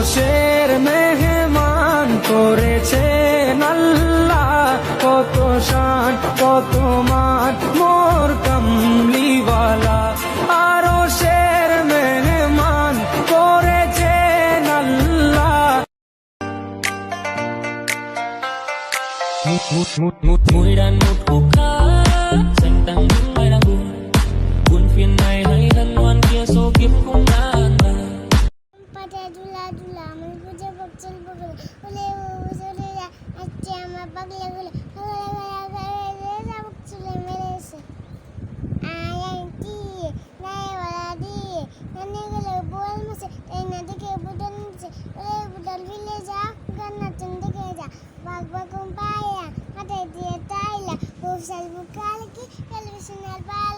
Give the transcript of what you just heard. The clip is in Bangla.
আরশের মেহমান করেছেন আল্লাহ, কত শান কত মান মোর কামলিওয়ালা। আরশের মেহমান করেছেন আল্লাহ। Mùi đàn một khúc hát dành tặng những ai đang buồn, buồn phiền này hay hân hoan kia số kiếp cũng đã an bài. পাটায় দুলা দুলা আমার বুঝে বকচল বগল ওলে ওলে আচ্ছা আমার পাগলা গুলো বকচলে মেরেছে আয়ান্টি নাইওয়ালা দিয়ে নানিগুলো বল মছে এই না দেখে বুদল নিচে ওলে বুদল ভিলে যা গান্না চুন দেখে যা বাগ বাগুম পায়া মাথায় দিয়ে তাইলা খুব সাল বুকাল কি টেলিভিশনের পাল